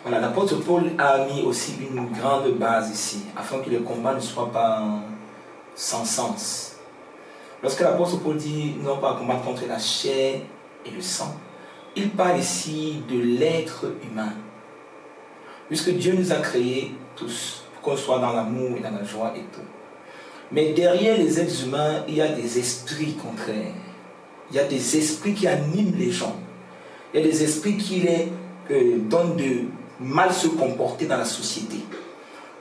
Voilà, l'apôtre Paul a mis aussi une grande base ici, afin que le combat ne soit pas sans sens. Lorsque l'apôtre Paul dit « nous n'avons pas à combattre contre la chair et le sang », il parle ici de l'être humain. Puisque Dieu nous a créés tous, pour qu'on soit dans l'amour et dans la joie et tout. Mais derrière les êtres humains, il y a des esprits contraires. Il y a des esprits qui animent les gens. Il y a des esprits qui les donnent de mal se comporter dans la société.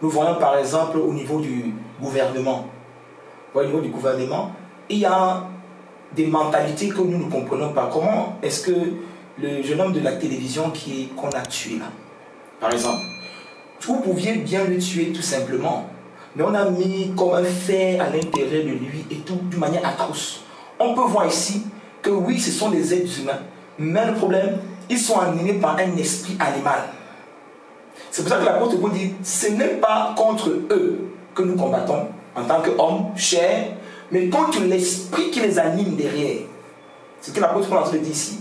Nous voyons par exemple au niveau du gouvernement. Au niveau du gouvernement, il y a des mentalités que nous ne comprenons pas. Comment est-ce que le jeune homme de la télévision qu'on a tué là, par exemple, vous pouviez bien le tuer tout simplement, mais on a mis comme un fait à l'intérieur de lui et tout d'une manière atroce. On peut voir ici que oui, ce sont des êtres humains, mais le problème, ils sont animés par un esprit animal. C'est pour ça que l'apôtre Paul dit, ce n'est pas contre eux que nous combattons en tant qu'hommes, chair, mais contre l'esprit qui les anime derrière. C'est ce que l'apôtre Paul dit ici.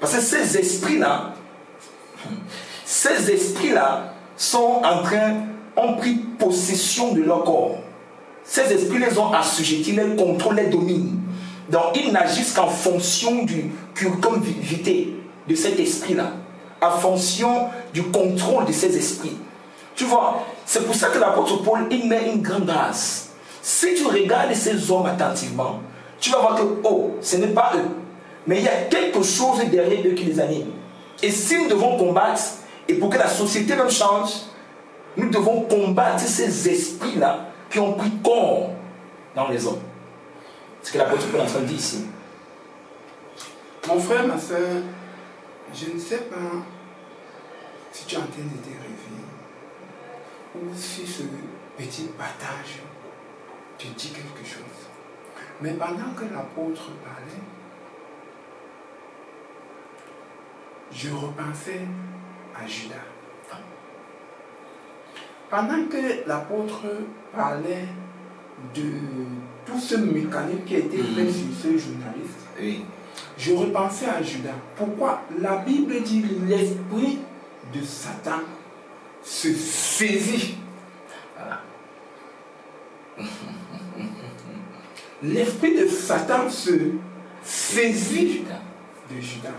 Parce que ces esprits-là ont pris possession de leur corps. Ces esprits les ont assujettis, les contrôlent, les dominent. Donc ils n'agissent qu'en fonction du curriculum vitae de cet esprit-là, en fonction du contrôle de ces esprits. Tu vois, c'est pour ça que l'apôtre Paul, il met une grande grâce. Si tu regardes ces hommes attentivement, tu vas voir que, oh, ce n'est pas eux. Mais il y a quelque chose derrière eux qui les anime. Et si nous devons combattre, et pour que la société même change, nous devons combattre ces esprits-là qui ont pris corps dans les hommes. C'est ce que l'apôtre Paul est en train de dire ici. Mon frère, ma soeur, je ne sais pas si tu es en train de te réveiller ou si ce petit partage te dit quelque chose. Mais pendant que l'apôtre parlait, je repensais à Judas. Pendant que l'apôtre parlait de tout ce mécanisme qui a été fait sur ce journaliste, Oui. je repensais à Judas. Pourquoi? La Bible dit l'esprit de Satan se saisit. Voilà. L'esprit de Satan se saisit de Judas.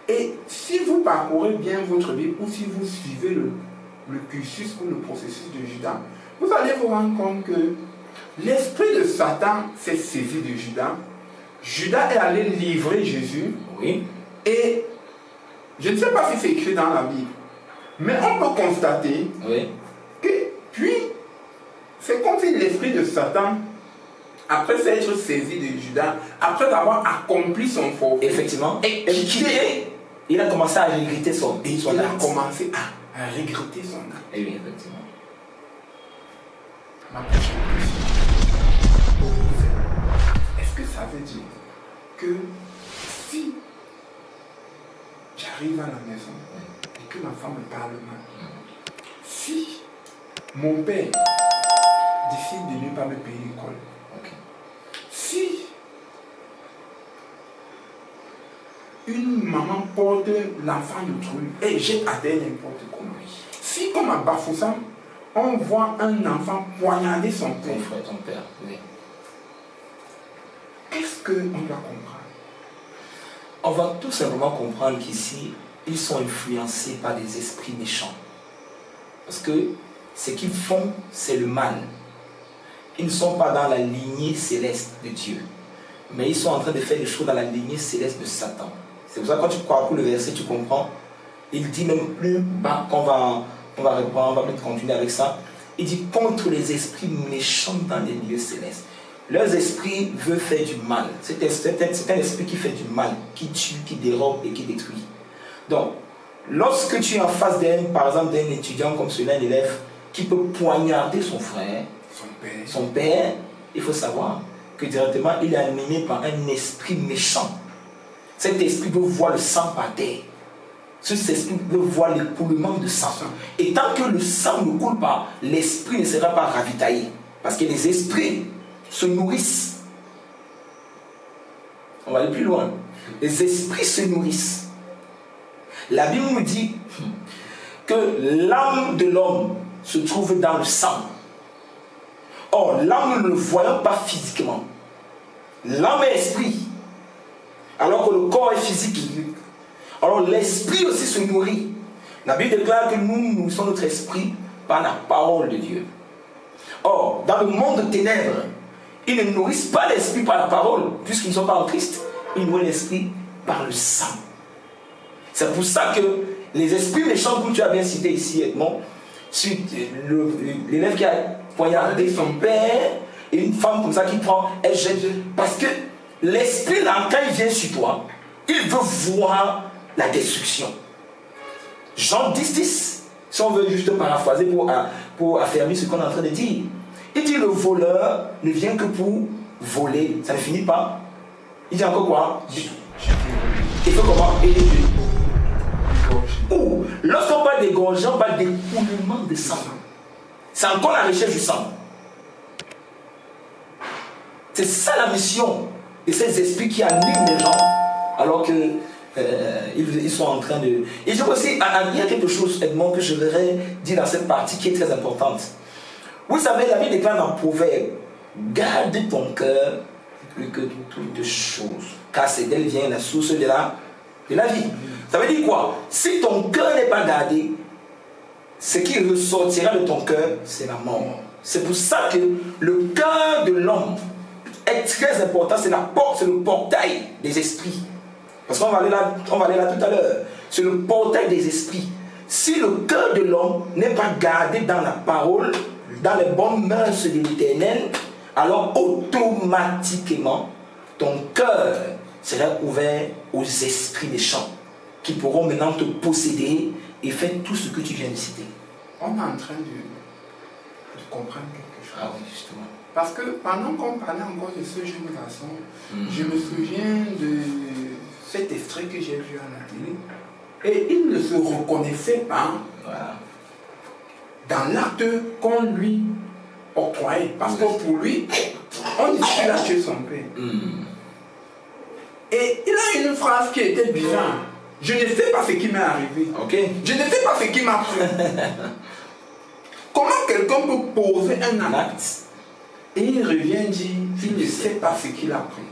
Et si vous parcourez bien votre Bible ou si vous suivez le cursus ou le processus de Judas, vous allez vous rendre compte que l'esprit de Satan s'est saisi de Judas. Judas est allé livrer Jésus. Oui. Et je ne sais pas si c'est écrit dans la Bible, mais on peut constater que puis c'est comme si l'esprit de Satan, après s'être saisi de Judas, après avoir accompli son forfait, effectivement, il a commencé à regretter son acte. Il a commencé à regretter son acte. Et oui, effectivement. Ma prochaine question pour vous est, est-ce que ça veut dire que si j'arrive à la maison et que ma femme me parle mal, si mon père décide de ne pas me payer l'école, si une maman porte l'enfant d'autrui et jette à terre n'importe comment, si comme à Bafoussam, on voit un enfant poignarder son père, Ton père, oui. qu'est-ce qu'on doit comprendre? On va tout simplement comprendre qu'ici, ils sont influencés par des esprits méchants. Parce que ce qu'ils font, c'est le mal. Ils ne sont pas dans la lignée céleste de Dieu, mais ils sont en train de faire des choses dans la lignée céleste de Satan. C'est pour ça que quand tu parcours le verset, tu comprends. Il dit même plus bas qu'on va reprendre, on va peut-être continuer avec ça. Il dit contre les esprits méchants dans les lieux célestes. Leurs esprits veulent faire du mal. C'est un esprit qui fait du mal, qui tue, qui dérobe et qui détruit. Donc, lorsque tu es en face par exemple, d'un étudiant comme celui d'un élève qui peut poignarder son frère, son père, il faut savoir que directement il est animé par un esprit méchant. Cet esprit veut voir le sang par terre. Cet esprit veut voir l'écoulement de sang. Et tant que le sang ne coule pas, l'esprit ne sera pas ravitaillé. Parce que les esprits se nourrissent. On va aller plus loin. Les esprits se nourrissent. La Bible nous dit que l'âme de l'homme se trouve dans le sang. Or, l'âme, nous ne le voyons pas physiquement. L'âme est esprit, alors que le corps est physique. Alors, l'esprit aussi se nourrit. La Bible déclare que nous nourrissons notre esprit par la parole de Dieu. Or, dans le monde de ténèbres, ils ne nourrissent pas l'esprit par la parole, puisqu'ils ne sont pas en Christ. Ils nourrissent l'esprit par le sang. C'est pour ça que les esprits méchants, comme tu as bien cité ici, Edmond, suite l'élève qui a poignardé son père, et une femme comme ça qui prend, elle jette. Parce que l'esprit, là, quand il vient sur toi, il veut voir la destruction. Jean 10, si on veut juste paraphraser pour affirmer ce qu'on est en train de dire. Il dit le voleur ne vient que pour voler. Ça ne finit pas. Il dit encore quoi? Il faut comment? Ou lorsqu'on parle d'égorger, on parle d'écoulement de sang. C'est encore la recherche du sang. C'est ça la mission de ces esprits qui animent les gens alors que ils sont en train de... Et je veux aussi, il y a quelque chose, Edmond, que je voudrais dire dans cette partie qui est très importante. Vous savez, la Bible déclare dans Proverbe, garde ton cœur plus que toutes choses, car c'est d'elle vient la source de la vie. Ça veut dire quoi? Si ton cœur n'est pas gardé, ce qui ressortira de ton cœur, c'est la mort. C'est pour ça que le cœur de l'homme est très important, c'est la porte, c'est le portail des esprits. Parce qu'on va aller là tout à l'heure. C'est le portail des esprits. Si le cœur de l'homme n'est pas gardé dans la parole, dans les bonnes mœurs de l'Éternel, alors automatiquement, ton cœur sera ouvert aux esprits méchants qui pourront maintenant te posséder et faire tout ce que tu viens de citer. On est en train de comprendre quelque chose. Ah oui, justement. Parce que pendant qu'on parlait encore de ce jeune garçon, je me souviens de cet extrait que j'ai vu à la télé. Et il ne se reconnaissait pas dans l'acte qu'on lui octroyait. Parce que pour lui, on dit qu'il a tué son père. Et il a une phrase qui était bizarre. Je ne sais pas ce qui m'est arrivé. Je ne sais pas ce qui m'a pris. Comment quelqu'un peut poser un acte et il revient dire qu'il ne sait pas ce qu'il a pris?